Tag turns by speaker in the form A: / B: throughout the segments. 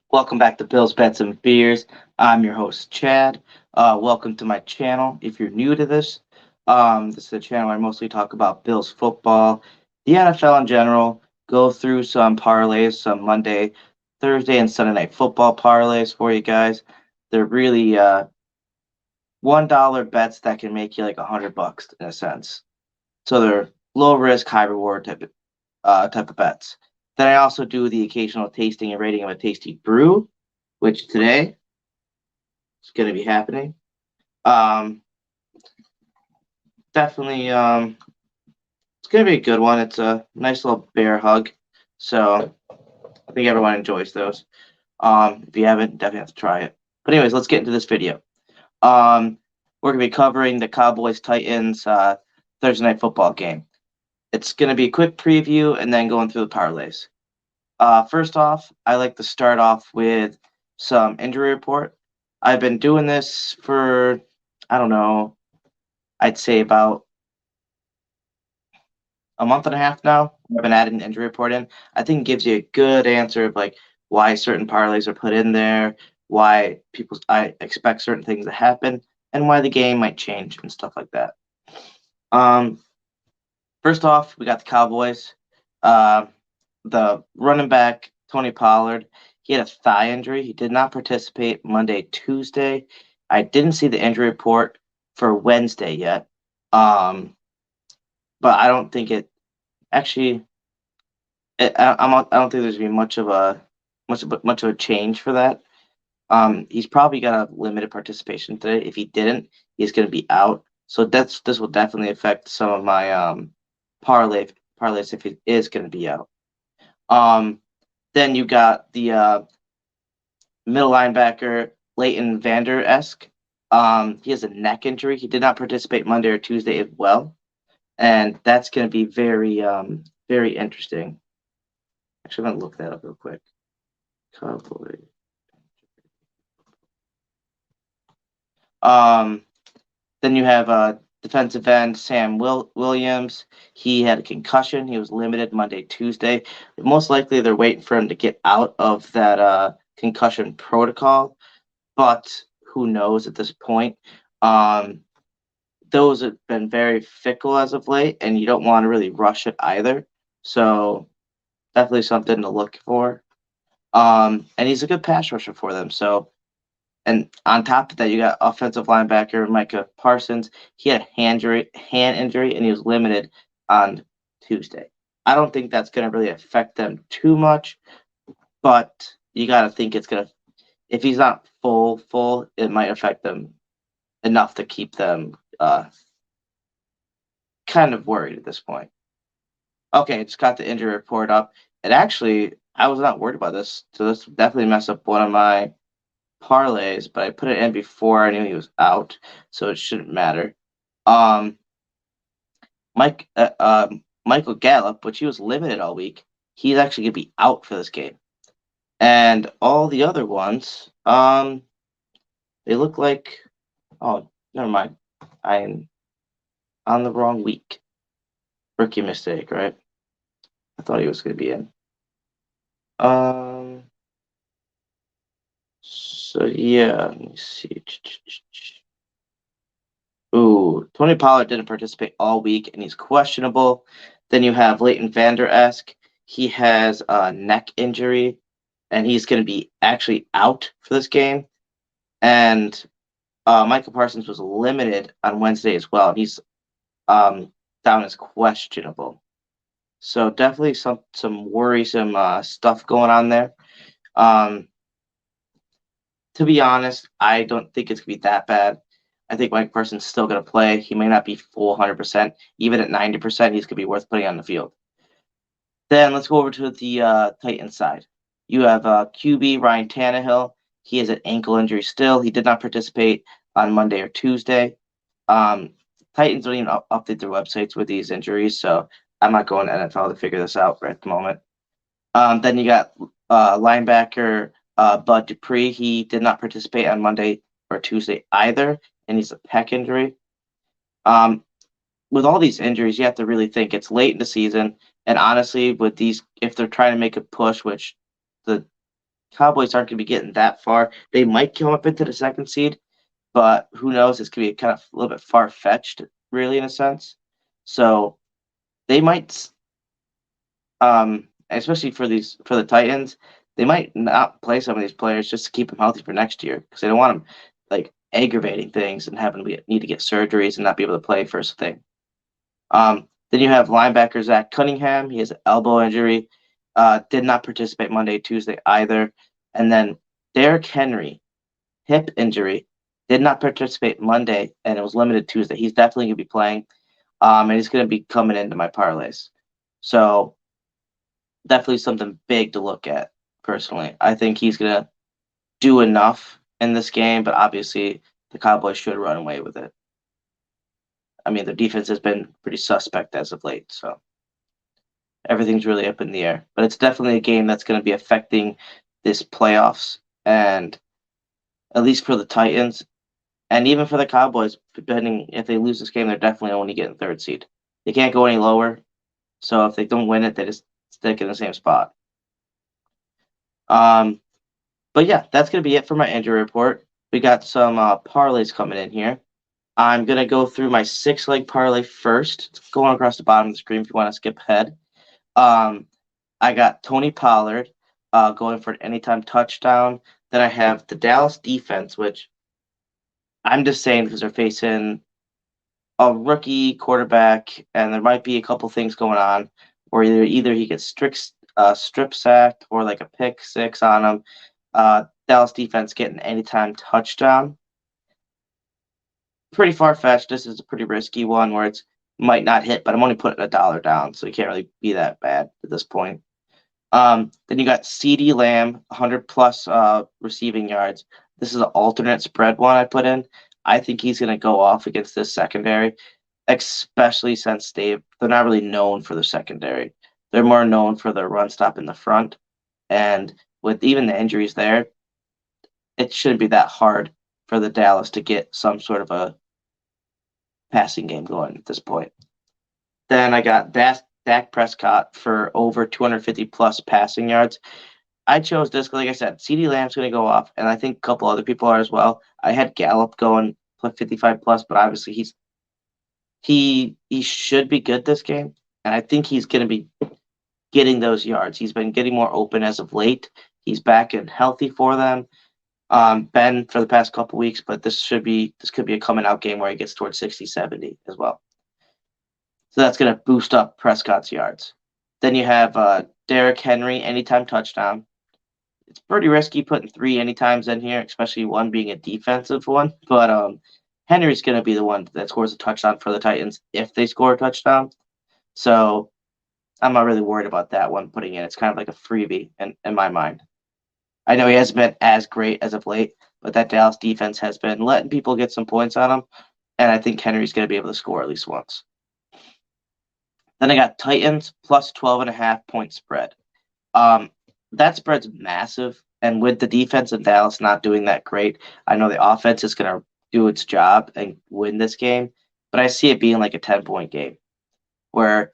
A: Welcome back to Bills, Bets, and Beers. I'm your host, Chad. Welcome to my channel. If you're new to this is a channel where I mostly talk about Bills football, the NFL in general, go through some parlays, some Monday, Thursday, and Sunday night football parlays for you guys. They're really $1 bets that can make you like $100 in a sense. So they're low risk, high reward type of bets. Then I also do the occasional tasting and rating of a tasty brew, which today is going to be happening. Um, definitely, it's going to be a good one. It's a nice little bear hug, so I think everyone enjoys those. If you haven't, definitely have to try it. But anyways, let's get into this video. We're going to be covering the Cowboys Titans Thursday night football game. It's going to be a quick preview and then going through the parlays. First off, I like to start off with some injury report. I've been doing this for, I don't know, I'd say about a month and a half now. I've been adding the injury report in. I think it gives you a good answer of like why certain parlays are put in there, why I expect certain things to happen, and why the game might change and stuff like that. Um, First off, we got the Cowboys. Uh, the running back Tony Pollard, he had a thigh injury. He did not participate Monday, Tuesday. I didn't see the injury report for Wednesday yet. But I don't think it actually. I don't think there's gonna be much of a change for that. He's probably got a limited participation today. If he didn't, he's gonna be out. So this will definitely affect some of my parlays if he is gonna be out. Um, then you got the middle linebacker Leighton Vander Esk. He has a neck injury. He did not participate Monday or Tuesday as well, and that's going to be very interesting. Actually, I'm going to look that up real quick. Cowboy. Then you have defensive end Sam Williams. He had a concussion. He was limited Monday, Tuesday. Most likely, they're waiting for him to get out of that concussion protocol, but who knows at this point? Um, those have been very fickle as of late, and you don't want to really rush it either. So definitely something to look for. And he's a good pass rusher for them. So, and on top of that, you got offensive linebacker Micah Parsons. He had a hand injury, and he was limited on Tuesday. I don't think that's going to really affect them too much, but you got to think it's going to. If he's not full, it might affect them enough to keep them kind of worried at this point. Okay, just got the injury report up. And actually, I was not worried about this, so this definitely messed up one of my parlays, but I put it in before I knew he was out, so it shouldn't matter. Um, Mike, Michael Gallup, which he was limited all week, he's actually gonna be out for this game, and all the other ones, they look like. Oh, never mind. I'm on the wrong week. Rookie mistake, right? I thought he was gonna be in. Um. So yeah, let me see. Ooh, Tony Pollard didn't participate all week, and he's questionable. Then you have Leighton Vander Esk. He has a neck injury, and he's going to be actually out for this game. And Michael Parsons was limited on Wednesday as well, and he's down as questionable. So definitely some worrisome stuff going on there. Um, to be honest, I don't think it's gonna be that bad. I think Mike Parsons still gonna play. He may not be full 100%. Even at 90%, he's gonna be worth putting on the field. Then let's go over to the Titans side. You have QB Ryan Tannehill. He has an ankle injury still. He did not participate on Monday or Tuesday. Titans don't even update their websites with these injuries, so I'm not going to NFL to figure this out right at the moment. Then you got linebacker Bud Dupree. He did not participate on Monday or Tuesday either, and he's a pec injury. With all these injuries, you have to really think it's late in the season. And honestly, with these, if they're trying to make a push, which the Cowboys aren't going to be getting that far. They might come up into the second seed, but who knows? It's going to be kind of a little bit far-fetched, really, in a sense. So they might, especially for the Titans, they might not play some of these players just to keep them healthy for next year because they don't want them like aggravating things and having to need to get surgeries and not be able to play first thing. Then you have linebacker Zach Cunningham. He has an elbow injury. Did not participate Monday, Tuesday either. And then Derrick Henry, hip injury, did not participate Monday, and it was limited Tuesday. He's definitely going to be playing, and he's going to be coming into my parlays. So definitely something big to look at, personally. I think he's going to do enough in this game, but obviously the Cowboys should run away with it. I mean, their defense has been pretty suspect as of late, so everything's really up in the air. But it's definitely a game that's going to be affecting this playoffs, and at least for the Titans, and even for the Cowboys, depending if they lose this game, they're definitely only getting third seed. They can't go any lower, so if they don't win it, they just stick in the same spot. But yeah, that's going to be it for my injury report. We got some parlays coming in here. I'm going to go through my 6-leg parlay first. It's going across the bottom of the screen if you want to skip ahead. I got Tony Pollard going for an anytime touchdown. Then I have the Dallas defense, which I'm just saying because they're facing a rookie quarterback, and there might be a couple things going on where either he gets strip sacked or like a pick six on him. Dallas defense getting anytime touchdown. Pretty far-fetched. This is a pretty risky one where it's might not hit, but I'm only putting $1 down, so you can't really be that bad at this point. Then you got CeeDee Lamb, 100-plus receiving yards. This is an alternate spread one I put in. I think he's going to go off against this secondary, especially since they're not really known for the secondary. They're more known for their run stop in the front. And with even the injuries there, it shouldn't be that hard for the Dallas to get some sort of a passing game going at this point. Then I got Dak Prescott for over 250-plus passing yards. I chose this because, like I said, CeeDee Lamb's going to go off, and I think a couple other people are as well. I had Gallup going 55-plus, but obviously he should be good this game, and I think he's going to be getting those yards. He's been getting more open as of late. He's back and healthy for them. Been for the past couple weeks, but this could be a coming out game where he gets towards 60, 70 as well. So that's going to boost up Prescott's yards. Then you have Derrick Henry, anytime touchdown. It's pretty risky putting 3 anytimes in here, especially one being a defensive one. But Henry's going to be the one that scores a touchdown for the Titans if they score a touchdown. So I'm not really worried about that one putting in. It's kind of like a freebie in my mind. I know he hasn't been as great as of late, but that Dallas defense has been letting people get some points on him, and I think Henry's going to be able to score at least once. Then I got Titans plus 12.5 point spread. That spread's massive, and with the defense of Dallas not doing that great, I know the offense is going to do its job and win this game, but I see it being like a 10-point game where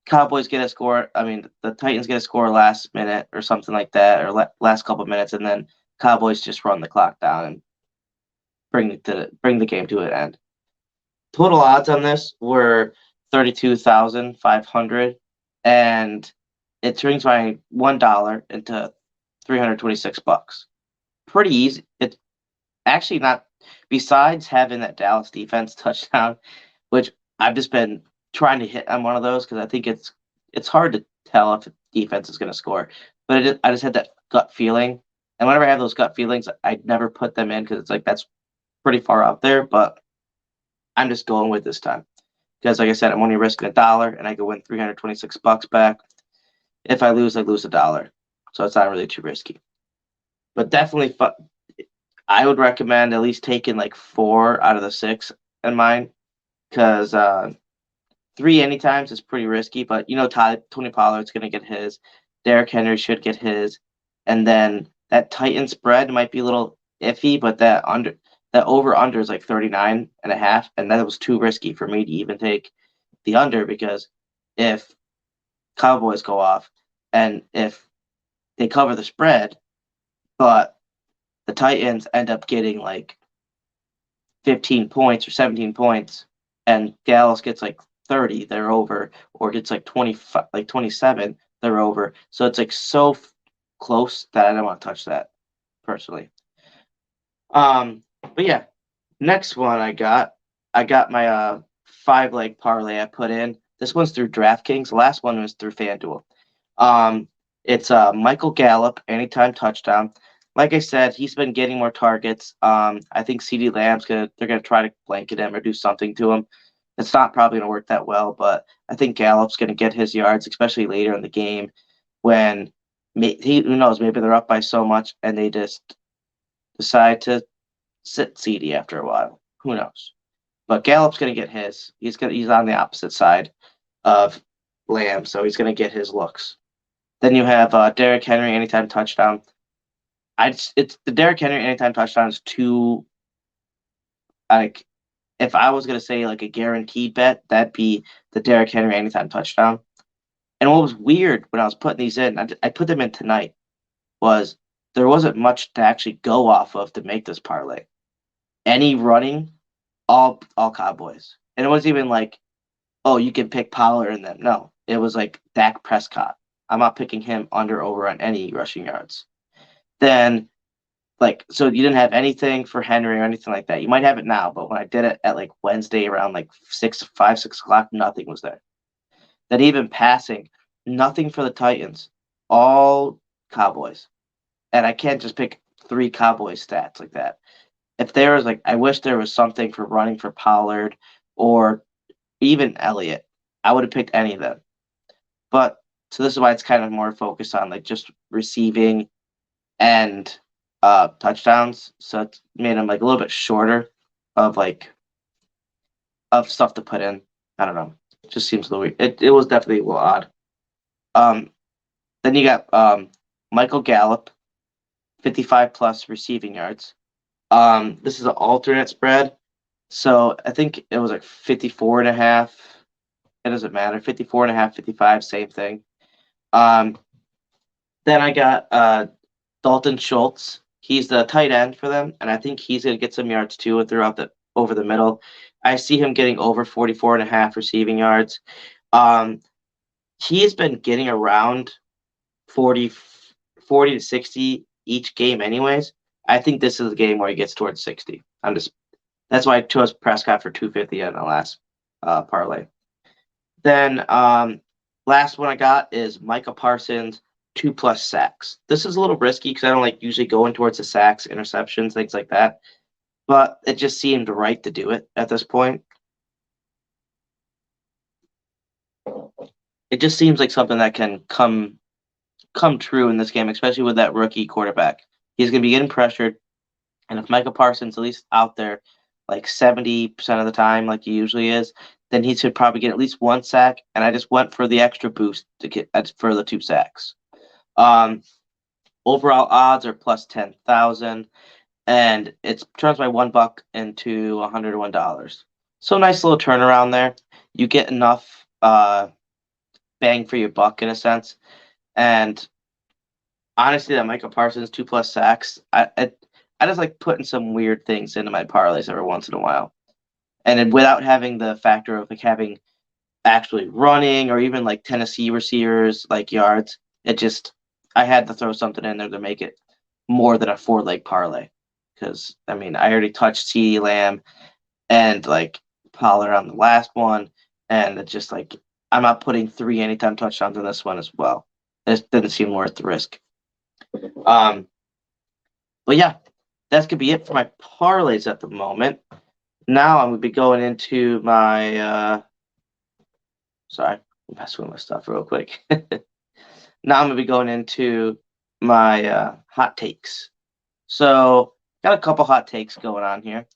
A: Cowboys get a score. I mean, the Titans get a score last minute or something like that, or last couple minutes, and then Cowboys just run the clock down and bring the game to an end. Total odds on this were 32,500, and it turns my $1 into $326. Pretty easy. It's actually not. Besides having that Dallas defense touchdown, which I've just been trying to hit on one of those because I think it's hard to tell if defense is going to score. But I just had that gut feeling, and whenever I have those gut feelings, I never put them in because it's like that's pretty far out there. But I'm just going with this time because, like I said, I'm only risking $1, and I could win $326 back. If I lose $1, so it's not really too risky. But definitely, I would recommend at least taking like 4 out of the 6 in mine because 3 anytimes is pretty risky, but Tony Pollard's going to get his. Derrick Henry should get his. And then that Titan spread might be a little iffy, but that over-under is like 39.5, and that was too risky for me to even take the under because if Cowboys go off and if they cover the spread, but the Titans end up getting like 15 points or 17 points, and Dallas gets like 30, they're over, or gets like 25, like 27, they're over. So it's like so close that I don't want to touch that personally. But yeah, next one I got my 5-leg parlay I put in. This one's through DraftKings. The last one was through FanDuel. It's Michael Gallup, anytime touchdown. Like I said, he's been getting more targets. I think CeeDee Lamb's they're gonna try to blanket him or do something to him. It's not probably gonna work that well, but I think Gallup's gonna get his yards, especially later in the game when who knows, maybe they're up by so much and they just decide to sit CeeDee after a while. Who knows? But Gallup's gonna get his. He's on the opposite side of Lamb, so he's gonna get his looks. Then you have Derrick Henry anytime touchdown. It's the Derrick Henry anytime touchdown is too, like, if I was gonna say like a guaranteed bet, that'd be the Derrick Henry anytime touchdown. And what was weird when I was putting these in, I put them in tonight, was there wasn't much to actually go off of to make this parlay. Any running, all Cowboys, and it wasn't even like, oh, you can pick Pollard in them. No, it was like Dak Prescott. I'm not picking him under over on any rushing yards. Then, like, so you didn't have anything for Henry or anything like that. You might have it now, but when I did it at like Wednesday around like 6 o'clock, nothing was there. Then even passing, nothing for the Titans, all Cowboys. And I can't just pick 3 Cowboys stats like that. If there was like, I wish there was something for running for Pollard or even Elliott. I would have picked any of them. But so this is why it's kind of more focused on like just receiving and touchdowns. So it's made them like a little bit shorter of stuff to put in. I don't know. It just seems a little weird. It was definitely a little odd. Then you got Michael Gallup, 55 plus receiving yards. This is an alternate spread. So I think it was like 54.5. It doesn't matter. 54.5, 55, same thing. Then I got Dalton Schultz. He's the tight end for them, and I think he's going to get some yards too throughout over the middle. I see him getting over 44.5 receiving yards. He has been getting around 40 to 60 each game anyways. I think this is the game where he gets towards 60. That's why I chose Prescott for 250 on the last parlay. Then last one I got is Micah Parsons, 2+ sacks. This is a little risky because I don't like usually going towards the sacks, interceptions, things like that. But it just seemed right to do it at this point. It just seems like something that can come true in this game, especially with that rookie quarterback. He's going to be getting pressured, and if Micah Parsons at least out there like 70% of the time, like he usually is, then he should probably get at least 1 sack. And I just went for the extra boost to get for the 2 sacks. Overall odds are plus 10,000, and it turns my $1 into $101. So nice little turnaround there. You get enough bang for your buck in a sense. And honestly, that Michael Parsons 2+ sacks, I just like putting some weird things into my parlays every once in a while. And then without having the factor of like having actually running or even like Tennessee receivers like yards, I had to throw something in there to make it more than a 4-leg parlay. Because I mean, I already touched CeeDee Lamb and like Pollard on the last one, and it's just like I'm not putting 3 anytime touchdowns in this one as well. It didn't seem worth the risk. But yeah, that's gonna be it for my parlays at the moment. Now I'm gonna be going into my sorry, I'm messing with my stuff real quick. Now I'm gonna be going into my hot takes. So got a couple hot takes going on here.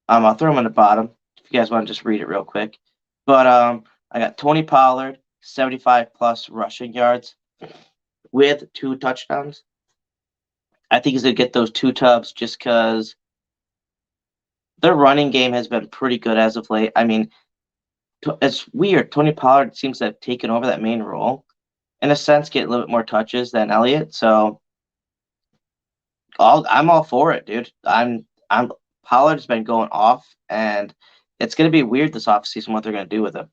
A: I'll throw them on the bottom if you guys want to just read it real quick. But I got Tony Pollard, 75+ rushing yards with 2 touchdowns. I think he's gonna get those 2 tubs just because their running game has been pretty good as of late. I mean, it's weird. Tony Pollard seems to have taken over that main role, in a sense, get a little bit more touches than Elliott. So I'm all for it, dude. I'm Pollard's been going off, and it's gonna be weird this offseason what they're gonna do with him.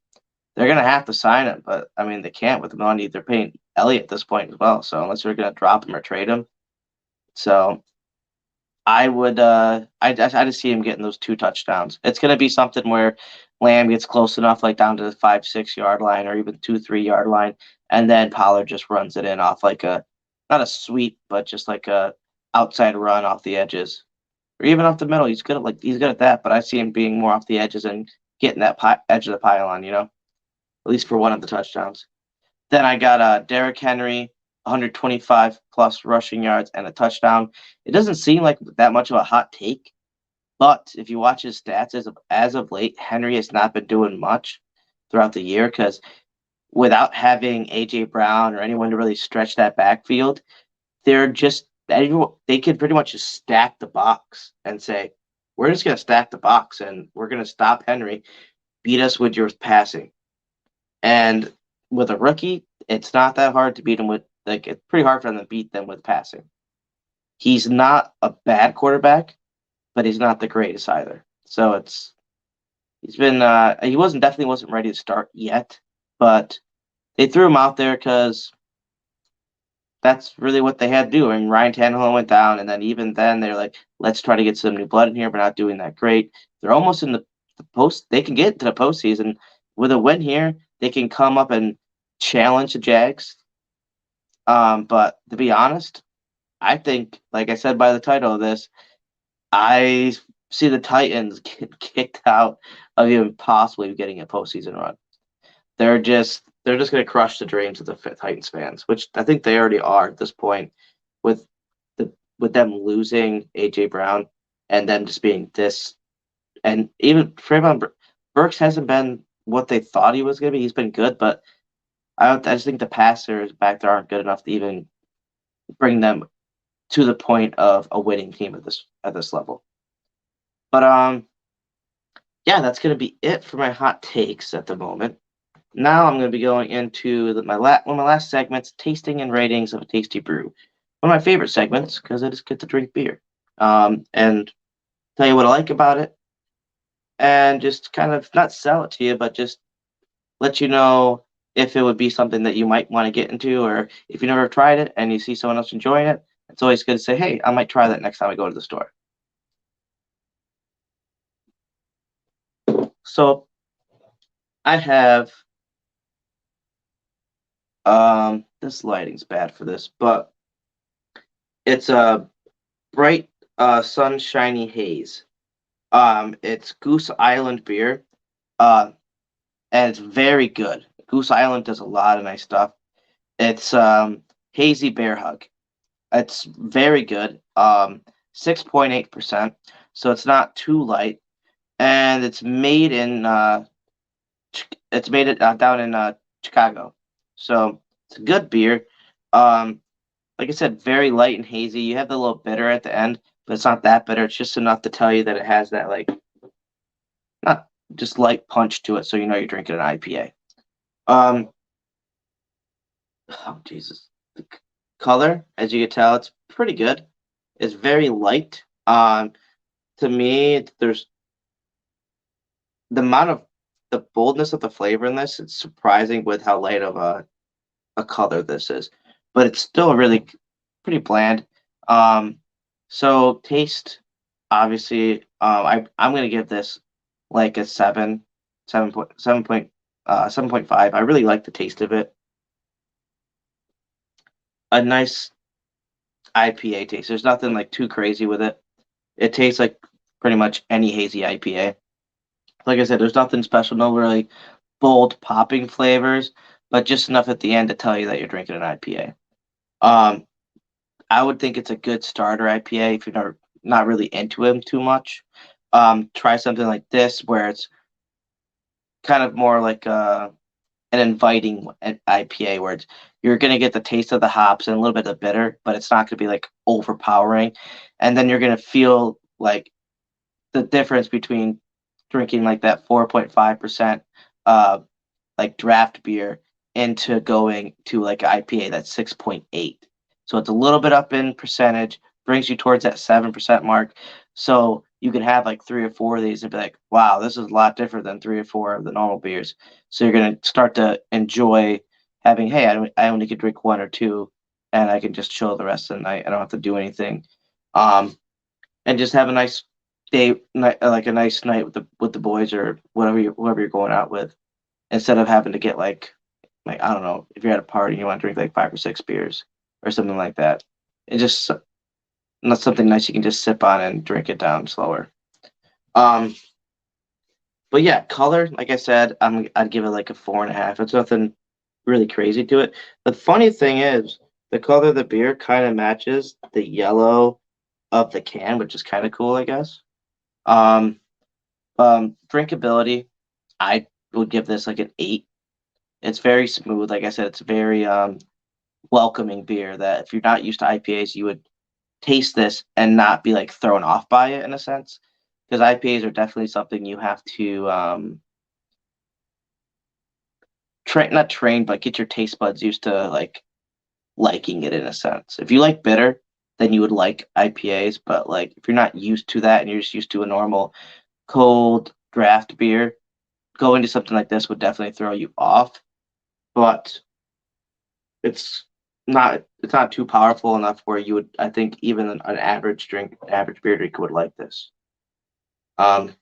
A: They're gonna have to sign him, but I mean they can't with the money they're paying Elliott at this point as well. So unless they're gonna drop him or trade him, so I would I just see him getting those 2 touchdowns. It's gonna be something where Lamb gets close enough, like down to the 5-6 yard line or even 2-3 yard line, and then Pollard just runs it in off like a not a sweep, but just like a outside run off the edges or even off the middle. He's good at that, but I see him being more off the edges and getting that edge of the pylon, at least for one of the touchdowns. Then I got Derrick Henry, 125 plus rushing yards and a touchdown. It doesn't seem like that much of a hot take, but if you watch his stats as of late, Henry has not been doing much throughout the year because without having AJ Brown or anyone to really stretch that backfield, they could pretty much just stack the box and say, we're just going to stack the box and we're going to stop Henry, beat us with your passing. And with a rookie, it's not that hard to beat him with, like, it's pretty hard for them to beat them with passing. He's not a bad quarterback, but he's not the greatest either. So he definitely wasn't ready to start yet, but they threw him out there because that's really what they had to do. I mean, Ryan Tannehill went down, and then even then they're like, let's try to get some new blood in here. We're not doing that great. They're almost in the post. They can get to the postseason with a win here. They can come up and challenge the Jags. But to be honest, I think, like I said by the title of this, I see the Titans get kicked out of even possibly getting a postseason run. They're just going to crush the dreams of the Titans fans, which I think they already are at this point, with them losing AJ Brown and them just being this, and even Trayvon Burks hasn't been what they thought he was going to be. He's been good, but I just think the passers back there aren't good enough to even bring them to the point of a winning team at this level. But yeah, that's going to be it for my hot takes at the moment. Now I'm going to be going into one of my last segments, tasting and ratings of a tasty brew. One of my favorite segments because I just get to drink beer and tell you what I like about it, and just kind of not sell it to you, but just let you know if it would be something that you might want to get into, or if you never tried it and you see someone else enjoying it. It's always good to say, hey, I might try that next time I go to the store. So I have this lighting's bad for this, but it's a bright sunshiny haze. It's Goose Island beer. And it's very good. Goose Island does a lot of nice stuff. It's hazy bear hug. It's very good. 6.8%, so it's not too light, and it's made down in Chicago. So it's a good beer. Like I said, very light and hazy. You have the little bitter at the end, but it's not that bitter. It's just enough to tell you that it has that, like, not just light punch to it, so you know you're drinking an IPA. Oh Jesus, the color, as you can tell, it's pretty good. It's very light. To me, there's the amount of the boldness of the flavor in this. It's surprising with how light of a color this is, but it's still really pretty bland. So taste, obviously, I'm gonna give this like a 7.5. I really like the taste of it. A nice IPA taste. There's nothing like too crazy with it. It tastes like pretty much any hazy IPA. Like I said, there's nothing special, no really bold popping flavors, but just enough at the end to tell you that you're drinking an IPA. I would think it's a good starter IPA if you're not really into them too much. Try something like this where it's kind of more like an inviting IPA where you're going to get the taste of the hops and a little bit of bitter, but it's not going to be like overpowering. And then you're going to feel like the difference between drinking like that 4.5% like draft beer into going to like IPA that's 6.8. So it's a little bit up in percentage, brings you towards that 7% mark. So you could have like 3 or 4 of these and be like, wow, this is a lot different than 3 or 4 of the normal beers. So you're going to start to enjoy having, hey, I only could drink 1 or 2 and I can just chill the rest of the night. I don't have to do anything. And just have a nice day, like a nice night with the boys or whoever you're going out with, instead of having to get like I don't know, if you're at a party and you want to drink like 5 or 6 beers or something like that. It just not something nice you can just sip on and drink it down slower. Um, but yeah, color, like I said, I'd give it like a 4.5. It's nothing really crazy to it. The funny thing is, the color of the beer kind of matches the yellow of the can, which is kind of cool, I guess. Um, Drinkability, I would give this like an 8. It's very smooth. Like I said, it's very welcoming beer that if you're not used to IPAs, you would taste this and not be like thrown off by it in a sense. Because IPAs are definitely something you have to not train, but get your taste buds used to like liking it in a sense. If you like bitter, then you would like IPAs, but like if you're not used to that and you're just used to a normal cold draft beer, going to something like this would definitely throw you off. But it's not too powerful enough where you would, I think, even an average beer drinker would like this. Um,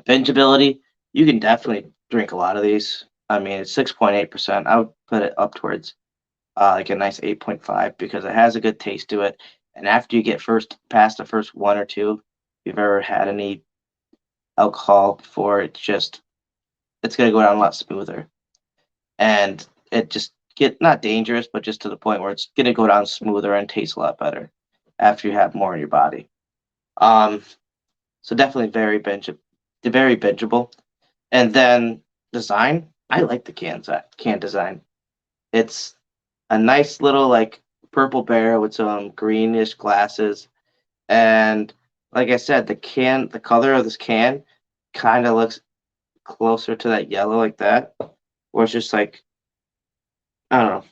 A: Bingeability, you can definitely drink a lot of these. I mean, it's 6.8%. I would put it up towards like a nice 8.5 because it has a good taste to it. And after you get past the first 1 or 2, if you've ever had any alcohol before, it's gonna go down a lot smoother. And it just get not dangerous, but just to the point where it's gonna go down smoother and taste a lot better after you have more in your body. Um, so definitely very bingeable. And then design, I like the can design. It's a nice little like purple bear with some greenish glasses, and like I said, the color of this can kind of looks closer to that yellow like that, where it's just like I don't know.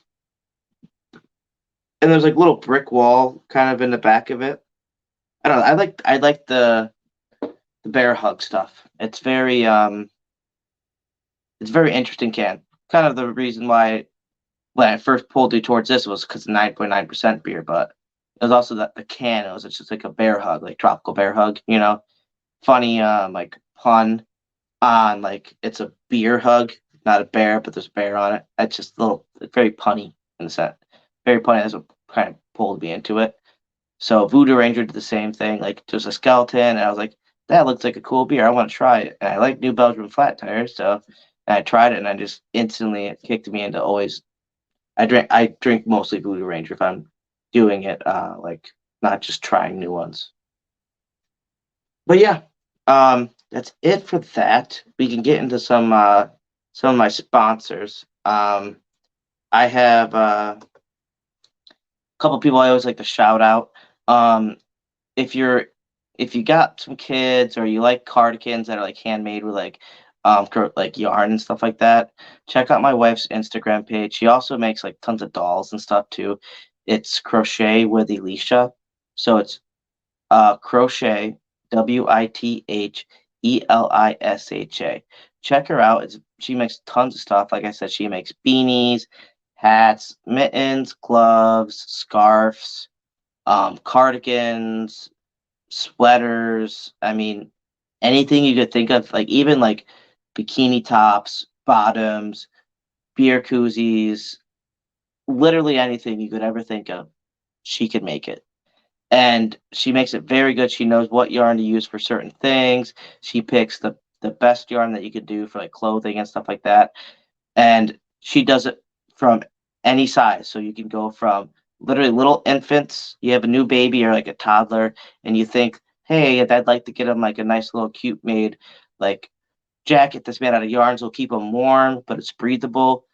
A: And there's like little brick wall kind of in the back of it. I don't know. I like the bear hug stuff. It's very interesting can. Kind of the reason why when I first pulled you towards this was because 9.9% beer, but it was also that the can, it was just like a bear hug, like tropical bear hug, funny like pun on like it's a beer hug, not a bear, but there's a bear on it. That's just a little very punny in the set. Very punny. That's what kind of pulled me into it. So Voodoo Ranger did the same thing. Like there's a skeleton, and I was like, that looks like a cool beer. I want to try it. And I like New Belgium flat tires, so I tried it, and I just instantly it kicked me into always. I drink mostly Voodoo Ranger if I'm doing it, like not just trying new ones. But yeah, that's it for that. We can get into some of my sponsors. I have a couple people I always like to shout out. Um, if you're if you got some kids or you like cardigans that are like handmade with like yarn and stuff like that, check out my wife's Instagram page. She also makes like tons of dolls and stuff too. It's Crochet with Elisha. So it's Crochet, WITHELISHA. Check her out. She makes tons of stuff. Like I said, she makes beanies, hats, mittens, gloves, scarves, cardigans, sweaters. I mean, anything you could think of, like even like bikini tops, bottoms, beer koozies, literally anything you could ever think of, she could make it. And she makes it very good. She knows what yarn to use for certain things. She picks the best yarn that you could do for like clothing and stuff like that. And she does it from any size. So you can go from literally little infants, you have a new baby or like a toddler, and you think, hey, I'd like to get them like a nice little cute made like jacket that's made out of yarns will keep them warm, but it's breathable.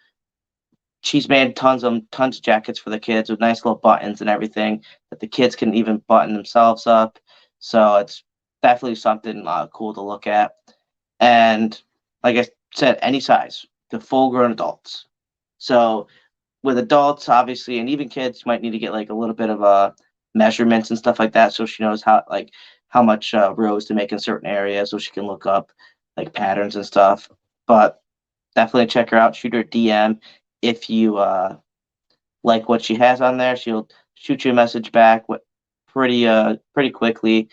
A: She's made tons of jackets for the kids with nice little buttons and everything that the kids can even button themselves up. So it's definitely something cool to look at. And like I said, any size to full grown adults. So with adults, obviously, and even kids, you might need to get like a little bit of a measurements and stuff like that, so she knows how much rows to make in certain areas, so she can look up like patterns and stuff. But definitely check her out. Shoot her a DM if you like what she has on there. She'll shoot you a message back pretty quickly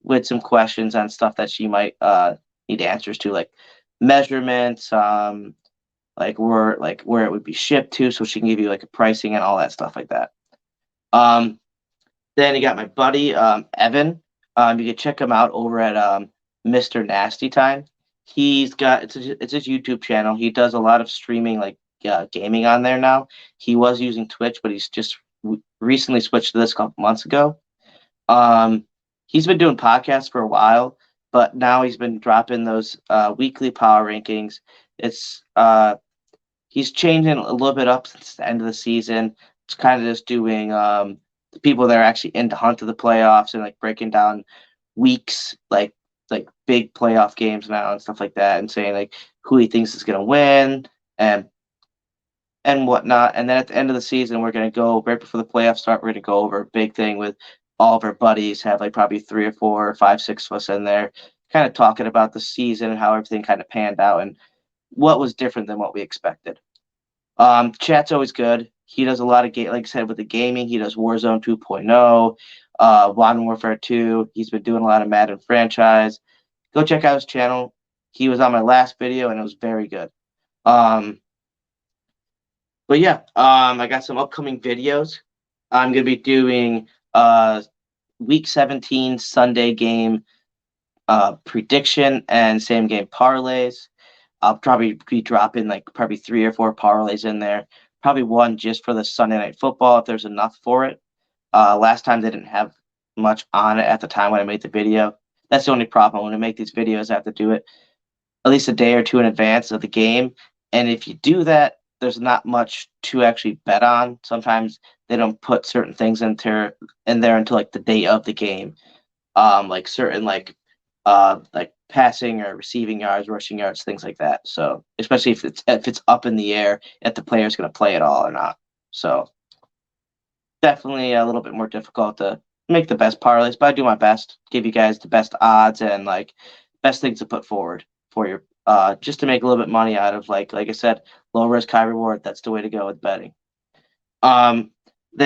A: with some questions on stuff that she might need answers to, like measurements, where it would be shipped to, so she can give you like a pricing and all that stuff like that. Then you got my buddy Evan. You can check him out over at Mr. Nasty Time. It's his YouTube channel. He does a lot of streaming, like gaming on there now. He was using Twitch, but he's just recently switched to this a couple months ago. He's been doing podcasts for a while, but now he's been dropping those weekly power rankings. He's changing a little bit up since the end of the season. It's kind of just doing the people that are actually in the hunt of the playoffs and like breaking down weeks, like big playoff games now and stuff like that, and saying like who he thinks is going to win and whatnot. And then at the end of the season, we're going to go right before the playoffs start. We're going to go over a big thing with all of our buddies. Have like probably 3 or 4 or 5, 6 of us in there, kind of talking about the season and how everything kind of panned out and what was different than what we expected. Chat's always good. He does a lot of like I said, with the gaming. He does Warzone 2.0, Modern Warfare 2. He's been doing a lot of Madden franchise. Go check out his channel. He was on my last video and it was very good. But yeah, I got some upcoming videos. I'm gonna be doing Week 17 Sunday game prediction and same game parlays. I'll probably be dropping like probably 3 or 4 parlays in there. Probably one just for the Sunday Night Football if there's enough for it. Last time they didn't have much on it at the time when I made the video. That's the only problem. When I make these videos, I have to do it at least a day or two in advance of the game. And if you do that, there's not much to actually bet on. Sometimes they don't put certain things in there until like the day of the game. Like certain like passing or receiving yards, rushing yards, things like that. So especially if it's up in the air, if the player's going to play it all or not. So definitely a little bit more difficult to make the best parlays, but I do my best, give you guys the best odds and like best things to put forward for your just to make a little bit money out of like I said, low risk, high reward. That's the way to go with betting. Then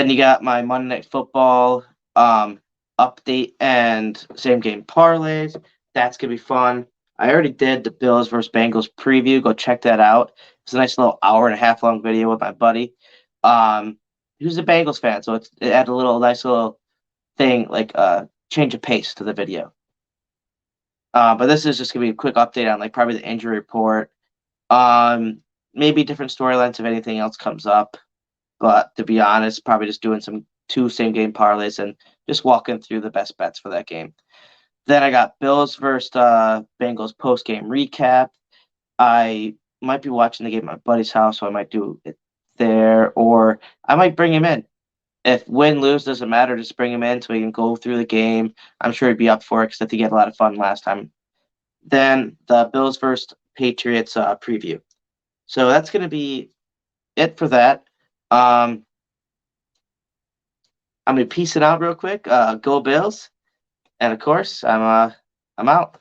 A: you got my Monday Night Football update and same game parlays. That's gonna be fun. I already did the Bills versus Bengals preview. Go check that out. It's a nice little hour and a half long video with my buddy. Who's a Bengals fan, so it had a nice little thing like change of pace to the video. But this is just gonna be a quick update on like probably the injury report. Maybe different storylines if anything else comes up. But to be honest, probably just doing some 2 same game parlays and just walking through the best bets for that game. Then I got Bills versus Bengals post game recap. I might be watching the game at my buddy's house, so I might do it there, or I might bring him in. If win lose doesn't matter, just bring him in so he can go through the game. I'm sure he'd be up for it because I think he had a lot of fun last time. Then the Bills versus Patriots preview. So that's going to be it for that. I'm going to peace it out real quick. Go Bills. And of course, I'm out.